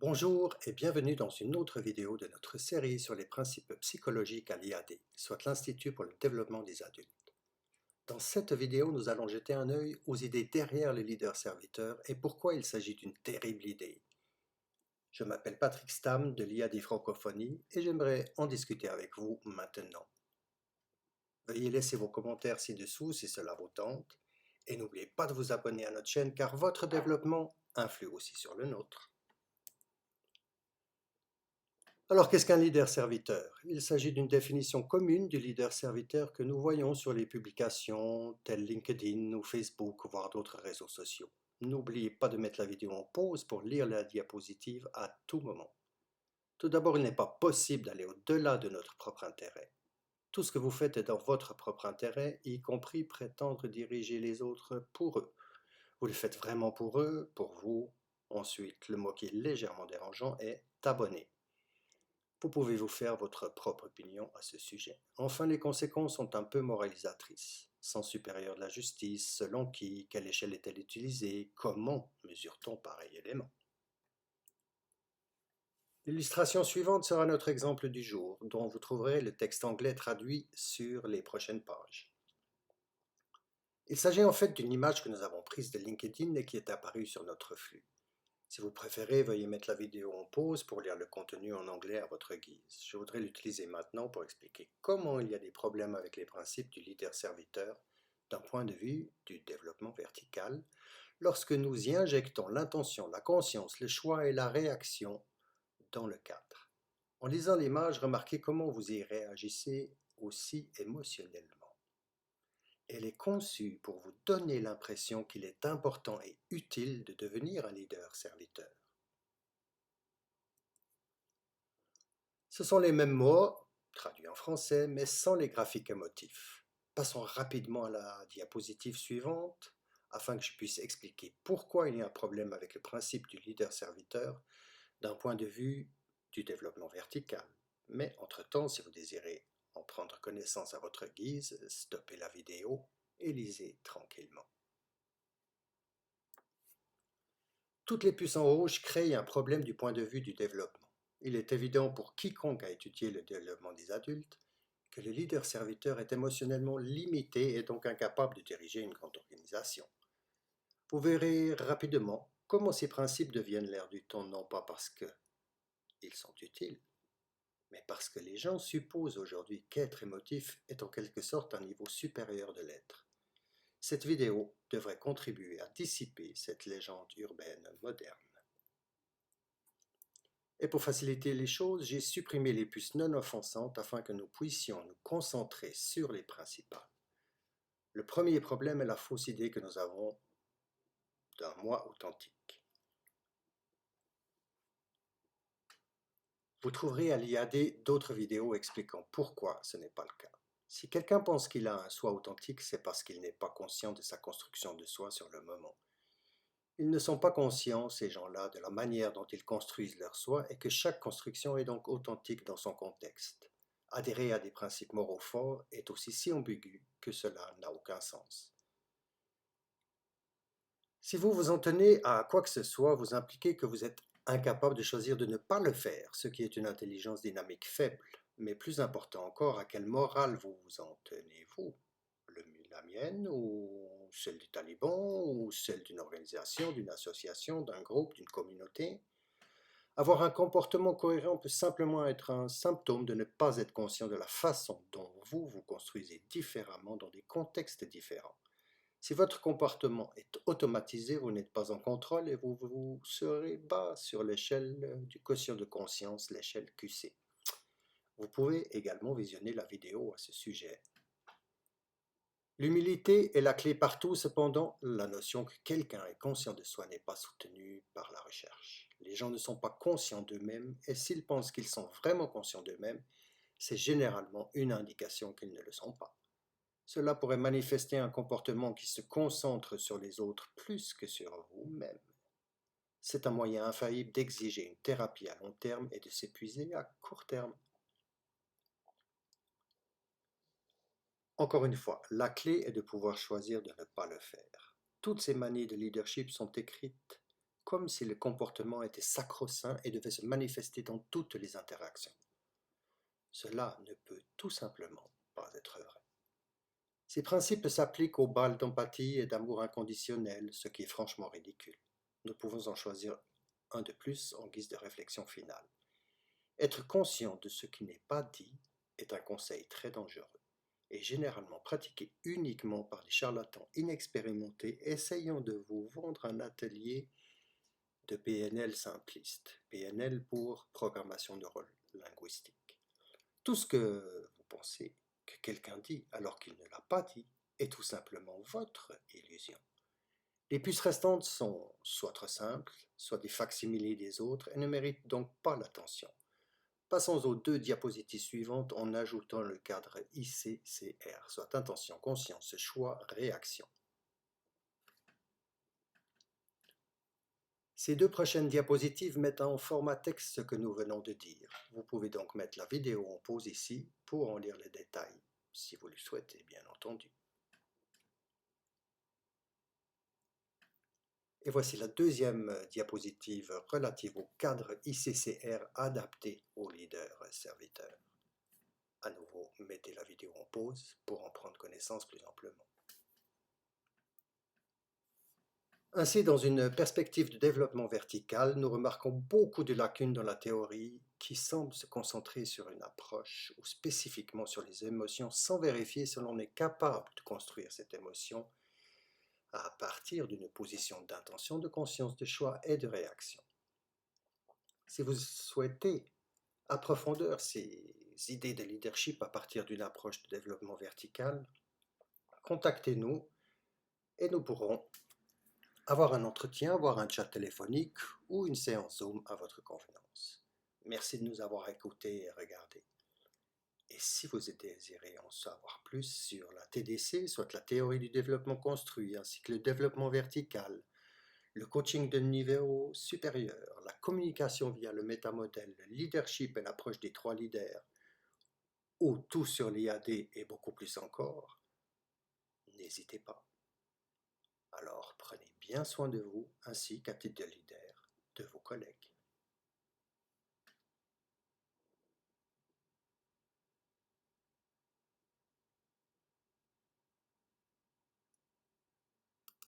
Bonjour et bienvenue dans une autre vidéo de notre série sur les principes psychologiques à l'IAD, soit l'Institut pour le développement des adultes. Dans cette vidéo, nous allons jeter un œil aux idées derrière le leader-serviteur et pourquoi il s'agit d'une terrible idée. Je m'appelle Patrick Stam de l'IAD Francophonie et j'aimerais en discuter avec vous maintenant. Veuillez laisser vos commentaires ci-dessous si cela vous tente et n'oubliez pas de vous abonner à notre chaîne car votre développement influe aussi sur le nôtre. Alors, qu'est-ce qu'un leader-serviteur? Il s'agit d'une définition commune du leader-serviteur que nous voyons sur les publications telles LinkedIn ou Facebook, voire d'autres réseaux sociaux. N'oubliez pas de mettre la vidéo en pause pour lire la diapositive à tout moment. Tout d'abord, il n'est pas possible d'aller au-delà de notre propre intérêt. Tout ce que vous faites est dans votre propre intérêt, y compris prétendre diriger les autres pour eux. Vous le faites vraiment pour eux, pour vous. Ensuite, le mot qui est légèrement dérangeant est abonné. Vous pouvez vous faire votre propre opinion à ce sujet. Enfin, les conséquences sont un peu moralisatrices. Sens supérieur de la justice, selon qui, quelle échelle est-elle utilisée, comment mesure-t-on pareil élément? L'illustration suivante sera notre exemple du jour, dont vous trouverez le texte anglais traduit sur les prochaines pages. Il s'agit en fait d'une image que nous avons prise de LinkedIn et qui est apparue sur notre flux. Si vous préférez, veuillez mettre la vidéo en pause pour lire le contenu en anglais à votre guise. Je voudrais l'utiliser maintenant pour expliquer comment il y a des problèmes avec les principes du leader-serviteur d'un point de vue du développement vertical, lorsque nous y injectons l'intention, la conscience, le choix et la réaction dans le cadre. En lisant l'image, remarquez comment vous y réagissez aussi émotionnellement. Elle est conçue pour vous donner l'impression qu'il est important et utile de devenir un leader-serviteur. Ce sont les mêmes mots, traduits en français, mais sans les graphiques émotifs. Passons rapidement à la diapositive suivante, afin que je puisse expliquer pourquoi il y a un problème avec le principe du leader-serviteur d'un point de vue du développement vertical. Mais entre-temps, si vous désirez en prendre connaissance à votre guise, stoppez la vidéo et lisez tranquillement. Toutes les puces en rouge créent un problème du point de vue du développement. Il est évident pour quiconque a étudié le développement des adultes que le leader-serviteur est émotionnellement limité et donc incapable de diriger une grande organisation. Vous verrez rapidement comment ces principes deviennent l'air du temps, non pas parce qu'ils sont utiles, mais parce que les gens supposent aujourd'hui qu'être émotif est en quelque sorte un niveau supérieur de l'être. Cette vidéo devrait contribuer à dissiper cette légende urbaine moderne. Et pour faciliter les choses, j'ai supprimé les puces non offensantes afin que nous puissions nous concentrer sur les principales. Le premier problème est la fausse idée que nous avons d'un moi authentique. Vous trouverez à l'IAD d'autres vidéos expliquant pourquoi ce n'est pas le cas. Si quelqu'un pense qu'il a un soi authentique, c'est parce qu'il n'est pas conscient de sa construction de soi sur le moment. Ils ne sont pas conscients, ces gens-là, de la manière dont ils construisent leur soi et que chaque construction est donc authentique dans son contexte. Adhérer à des principes moraux forts est aussi si ambigu que cela n'a aucun sens. Si vous vous en tenez à quoi que ce soit, vous impliquez que vous êtes incapable de choisir de ne pas le faire, ce qui est une intelligence dynamique faible. Mais plus important encore, à quelle morale vous vous en tenez-vous? La mienne ou celle du taliban ou celle d'une organisation, d'une association, d'un groupe, d'une communauté? Avoir un comportement cohérent peut simplement être un symptôme de ne pas être conscient de la façon dont vous vous construisez différemment dans des contextes différents. Si votre comportement est automatisé, vous n'êtes pas en contrôle et vous serez bas sur l'échelle du quotient de conscience, l'échelle QC. Vous pouvez également visionner la vidéo à ce sujet. L'humilité est la clé partout, cependant, la notion que quelqu'un est conscient de soi n'est pas soutenue par la recherche. Les gens ne sont pas conscients d'eux-mêmes et s'ils pensent qu'ils sont vraiment conscients d'eux-mêmes, c'est généralement une indication qu'ils ne le sont pas. Cela pourrait manifester un comportement qui se concentre sur les autres plus que sur vous-même. C'est un moyen infaillible d'exiger une thérapie à long terme et de s'épuiser à court terme. Encore une fois, la clé est de pouvoir choisir de ne pas le faire. Toutes ces manies de leadership sont écrites comme si le comportement était sacro-saint et devait se manifester dans toutes les interactions. Cela ne peut tout simplement pas être vrai. Ces principes s'appliquent aux balles d'empathie et d'amour inconditionnel, ce qui est franchement ridicule. Nous pouvons en choisir un de plus en guise de réflexion finale. Être conscient de ce qui n'est pas dit est un conseil très dangereux et généralement pratiqué uniquement par des charlatans inexpérimentés essayant de vous vendre un atelier de PNL simpliste, PNL pour programmation neuro-linguistique. Tout ce que vous pensez que quelqu'un dit alors qu'il ne l'a pas dit est tout simplement votre illusion. Les puces restantes sont soit trop simples, soit des facsimilés des autres et ne méritent donc pas l'attention. Passons aux 2 diapositives suivantes en ajoutant le cadre ICCR, soit intention, conscience, choix, réaction. Ces 2 prochaines diapositives mettent en format texte ce que nous venons de dire. Vous pouvez donc mettre la vidéo en pause ici pour en lire les détails, si vous le souhaitez bien entendu. Et voici la 2e diapositive relative au cadre ICCR adapté aux leaders serviteurs. À nouveau, mettez la vidéo en pause pour en prendre connaissance plus amplement. Ainsi, dans une perspective de développement vertical, nous remarquons beaucoup de lacunes dans la théorie qui semblent se concentrer sur une approche ou spécifiquement sur les émotions sans vérifier si l'on est capable de construire cette émotion à partir d'une position d'intention, de conscience, de choix et de réaction. Si vous souhaitez approfondir ces idées de leadership à partir d'une approche de développement vertical, contactez-nous et nous pourrons avoir un entretien, avoir un chat téléphonique ou une séance Zoom à votre convenance. Merci de nous avoir écoutés et regardés. Et si vous désirez en savoir plus sur la TDC, soit la théorie du développement construit, ainsi que le développement vertical, le coaching de niveau supérieur, la communication via le métamodèle, le leadership et l'approche des 3 leaders, ou tout sur l'IAD et beaucoup plus encore, n'hésitez pas. Alors prenez bien soin de vous ainsi qu'à titre de leader de vos collègues.